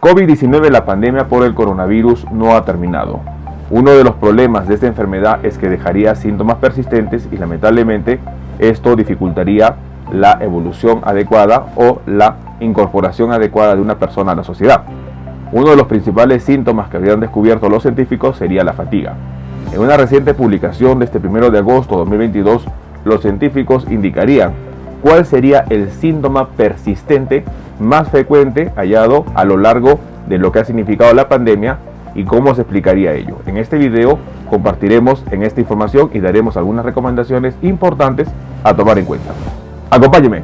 COVID-19, la pandemia por el coronavirus, no ha terminado. Uno de los problemas de esta enfermedad es que dejaría síntomas persistentes y lamentablemente esto dificultaría la evolución adecuada o la incorporación adecuada de una persona a la sociedad. Uno de los principales síntomas que habrían descubierto los científicos sería la fatiga. En una reciente publicación de este 1 de agosto de 2022, los científicos indicarían cuál sería el síntoma persistente más frecuente hallado a lo largo de lo que ha significado la pandemia y cómo se explicaría ello. En este video compartiremos en esta información y daremos algunas recomendaciones importantes a tomar en cuenta. ¡Acompáñeme!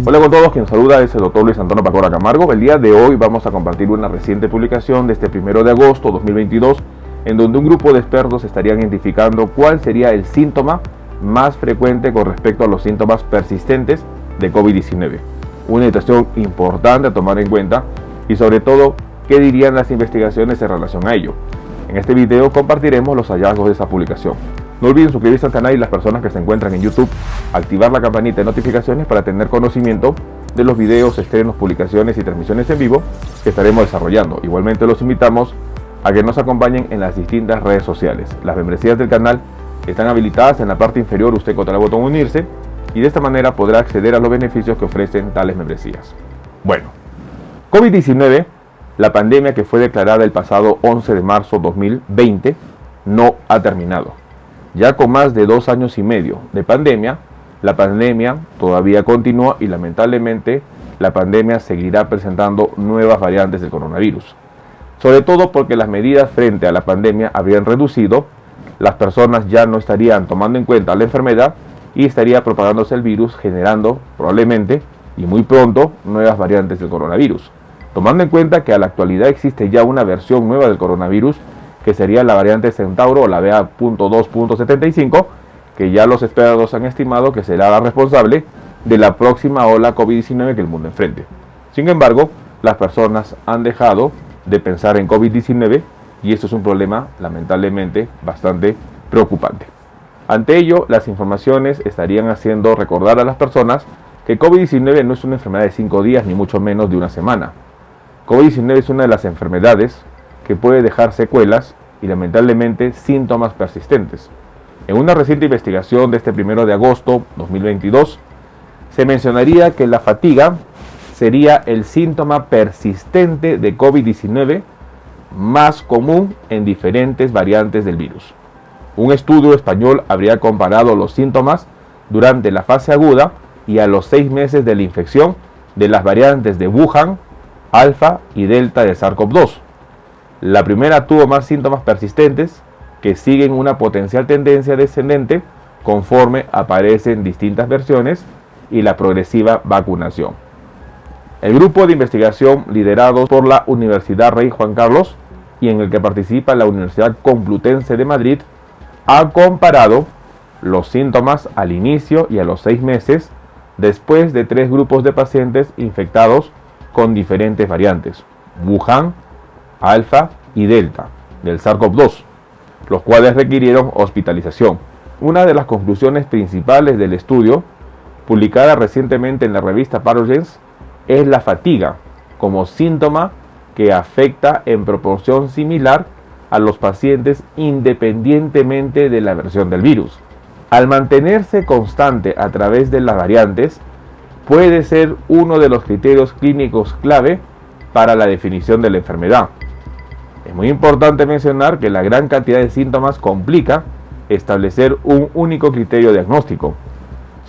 Hola con todos, quien saluda es el Dr. Luis Antonio Pacora Camargo. El día de hoy vamos a compartir una reciente publicación de este 1 de agosto de 2022 en donde un grupo de expertos estarían identificando cuál sería el síntoma más frecuente con respecto a los síntomas persistentes de COVID-19. Una situación importante a tomar en cuenta y sobre todo, ¿qué dirían las investigaciones en relación a ello? En este video compartiremos los hallazgos de esa publicación. No olviden suscribirse al canal y las personas que se encuentran en YouTube, activar la campanita de notificaciones para tener conocimiento de los videos, estrenos, publicaciones y transmisiones en vivo que estaremos desarrollando. Igualmente los invitamos a que nos acompañen en las distintas redes sociales. Las membresías del canal están habilitadas en la parte inferior, usted contra el botón unirse y de esta manera podrá acceder a los beneficios que ofrecen tales membresías. Bueno, COVID-19, la pandemia que fue declarada el pasado 11 de marzo de 2020, no ha terminado. Ya con más de 2 años y medio de pandemia, la pandemia todavía continúa y lamentablemente la pandemia seguirá presentando nuevas variantes del coronavirus. Sobre todo porque las medidas frente a la pandemia habrían reducido, las personas ya no estarían tomando en cuenta la enfermedad y estaría propagándose el virus, generando probablemente y muy pronto nuevas variantes del coronavirus. Tomando en cuenta que a la actualidad existe ya una versión nueva del coronavirus, que sería la variante Centauro o la BA.2.75, que ya los expertos han estimado que será la responsable de la próxima ola COVID-19 que el mundo enfrente. Sin embargo, las personas han dejado de pensar en COVID-19 y esto es un problema lamentablemente bastante preocupante. Ante ello, las informaciones estarían haciendo recordar a las personas que COVID-19 no es una enfermedad de 5 días ni mucho menos de una semana. COVID-19 es una de las enfermedades que puede dejar secuelas y lamentablemente síntomas persistentes. En una reciente investigación de este 1 de agosto 2022 se mencionaría que la fatiga sería el síntoma persistente de COVID-19 más común en diferentes variantes del virus. Un estudio español habría comparado los síntomas durante la fase aguda y a los 6 meses de la infección de las variantes de Wuhan, Alfa y Delta de SARS-CoV-2. La primera tuvo más síntomas persistentes que siguen una potencial tendencia descendente conforme aparecen distintas versiones y la progresiva vacunación. El grupo de investigación liderado por la Universidad Rey Juan Carlos y en el que participa la Universidad Complutense de Madrid ha comparado los síntomas al inicio y a los 6 meses después de 3 grupos de pacientes infectados con diferentes variantes, Wuhan, Alfa y Delta del SARS-CoV-2, los cuales requirieron hospitalización. Una de las conclusiones principales del estudio, publicada recientemente en la revista Pathogens, es la fatiga como síntoma que afecta en proporción similar a los pacientes independientemente de la versión del virus. Al mantenerse constante a través de las variantes, puede ser uno de los criterios clínicos clave para la definición de la enfermedad. Es muy importante mencionar que la gran cantidad de síntomas complica establecer un único criterio diagnóstico.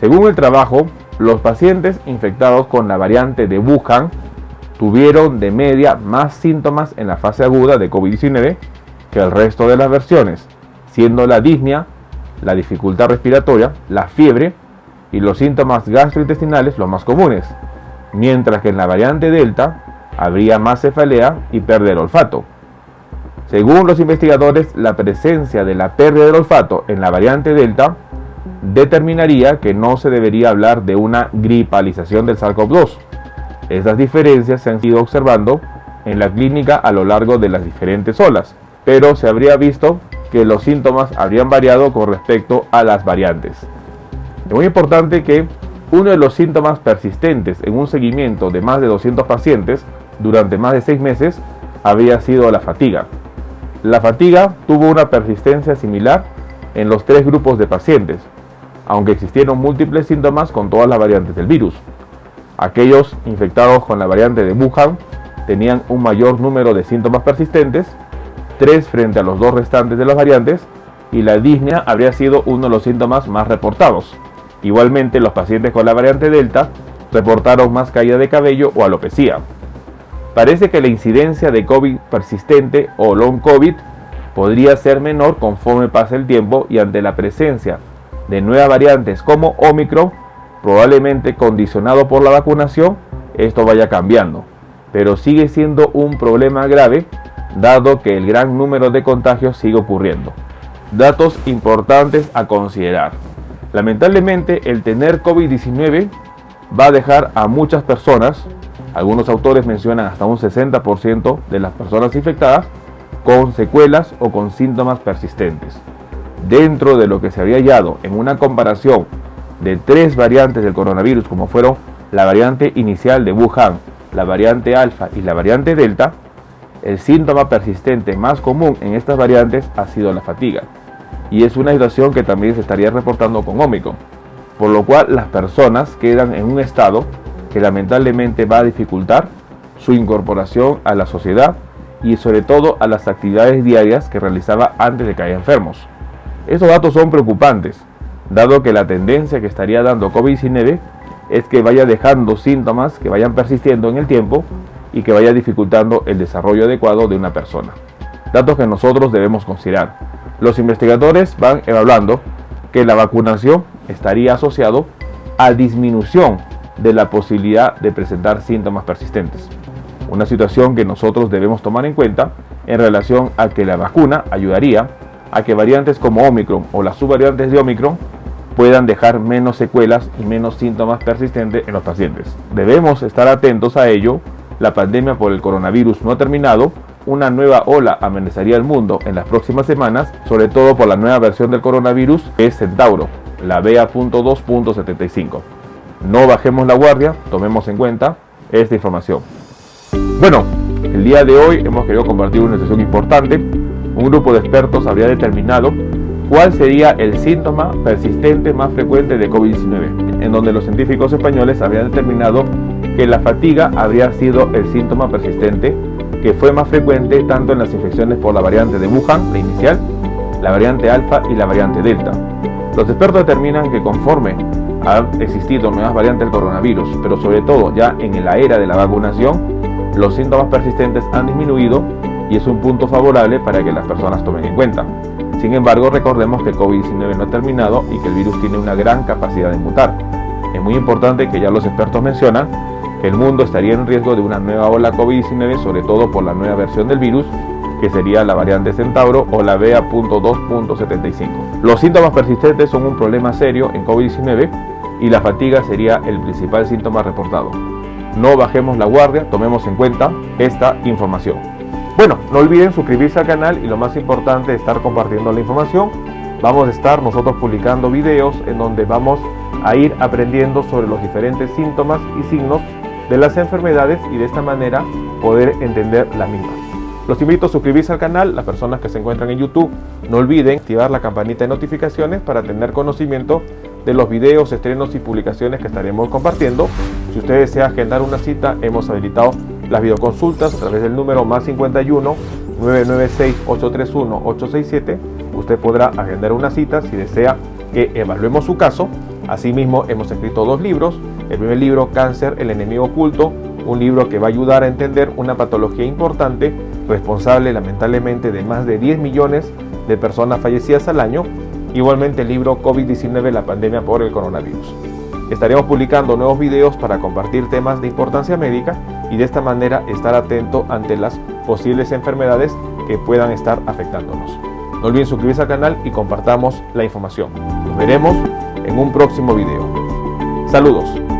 Según el trabajo, los pacientes infectados con la variante de Wuhan tuvieron de media más síntomas en la fase aguda de COVID-19 que el resto de las versiones, siendo la disnea, la dificultad respiratoria, la fiebre y los síntomas gastrointestinales los más comunes, mientras que en la variante Delta habría más cefalea y pérdida del olfato. Según los investigadores, la presencia de la pérdida del olfato en la variante Delta determinaría que no se debería hablar de una gripalización del SARS-CoV-2. Estas diferencias se han ido observando en la clínica a lo largo de las diferentes olas, pero se habría visto que los síntomas habrían variado con respecto a las variantes. Es muy importante que uno de los síntomas persistentes en un seguimiento de más de 200 pacientes durante más de 6 meses había sido la fatiga. La fatiga tuvo una persistencia similar en los 3 grupos de pacientes, aunque existieron múltiples síntomas con todas las variantes del virus. Aquellos infectados con la variante de Wuhan tenían un mayor número de síntomas persistentes, 3 frente a los 2 restantes de las variantes, y la disnea habría sido uno de los síntomas más reportados. Igualmente, los pacientes con la variante Delta reportaron más caída de cabello o alopecia. Parece que la incidencia de COVID persistente o long COVID podría ser menor conforme pase el tiempo y ante la presencia de nuevas variantes como Omicron, probablemente condicionado por la vacunación, esto vaya cambiando. Pero sigue siendo un problema grave dado que el gran número de contagios sigue ocurriendo. Datos importantes a considerar. Lamentablemente, el tener COVID-19 va a dejar a muchas personas, algunos autores mencionan hasta un 60% de las personas infectadas, con secuelas o con síntomas persistentes. Dentro de lo que se había hallado en una comparación de 3 variantes del coronavirus, como fueron la variante inicial de Wuhan, la variante alfa y la variante delta, el síntoma persistente más común en estas variantes ha sido la fatiga. Y es una situación que también se estaría reportando con Omicron, por lo cual las personas quedan en un estado que lamentablemente va a dificultar su incorporación a la sociedad y sobre todo a las actividades diarias que realizaba antes de caer enfermos. Estos datos son preocupantes, dado que la tendencia que estaría dando COVID-19 es que vaya dejando síntomas que vayan persistiendo en el tiempo y que vaya dificultando el desarrollo adecuado de una persona. Datos que nosotros debemos considerar. Los investigadores van evaluando que la vacunación estaría asociado a disminución de la posibilidad de presentar síntomas persistentes. Una situación que nosotros debemos tomar en cuenta en relación a que la vacuna ayudaría a que variantes como Omicron o las subvariantes de Omicron puedan dejar menos secuelas y menos síntomas persistentes en los pacientes. Debemos estar atentos a ello. La pandemia por el coronavirus no ha terminado. Una nueva ola amenazaría el mundo en las próximas semanas, sobre todo por la nueva versión del coronavirus, que es Centauro, la BA.2.75. No bajemos la guardia, tomemos en cuenta esta información. Bueno, el día de hoy hemos querido compartir una sesión importante. Un grupo de expertos habría determinado cuál sería el síntoma persistente más frecuente de COVID-19, en donde los científicos españoles habrían determinado que la fatiga habría sido el síntoma persistente que fue más frecuente tanto en las infecciones por la variante de Wuhan, la inicial, la variante alfa y la variante delta. Los expertos determinan que conforme han existido nuevas variantes del coronavirus, pero sobre todo ya en la era de la vacunación, los síntomas persistentes han disminuido y es un punto favorable para que las personas tomen en cuenta. Sin embargo, recordemos que COVID-19 no ha terminado y que el virus tiene una gran capacidad de mutar. Es muy importante que ya los expertos mencionan que el mundo estaría en riesgo de una nueva ola COVID-19, sobre todo por la nueva versión del virus, que sería la variante Centauro o la BA.2.75. Los síntomas persistentes son un problema serio en COVID-19 y la fatiga sería el principal síntoma reportado. No bajemos la guardia, tomemos en cuenta esta información. Bueno, no olviden suscribirse al canal y lo más importante, estar compartiendo la información. Vamos a estar nosotros publicando videos en donde vamos a ir aprendiendo sobre los diferentes síntomas y signos de las enfermedades y de esta manera poder entender las mismas. Los invito a suscribirse al canal. Las personas que se encuentran en YouTube, no olviden activar la campanita de notificaciones para tener conocimiento de los videos, estrenos y publicaciones que estaremos compartiendo. Si usted desea agendar una cita, hemos habilitado las videoconsultas a través del número +51 996 831 867. Usted podrá agendar una cita si desea que evaluemos su caso. Asimismo, hemos escrito 2 libros. El primer libro, Cáncer, el enemigo oculto, un libro que va a ayudar a entender una patología importante, responsable lamentablemente de más de 10 millones de personas fallecidas al año. Igualmente el libro COVID-19, la pandemia por el coronavirus. Estaremos publicando nuevos videos para compartir temas de importancia médica y de esta manera estar atento ante las posibles enfermedades que puedan estar afectándonos. No olviden suscribirse al canal y compartamos la información. Nos veremos en un próximo video. Saludos.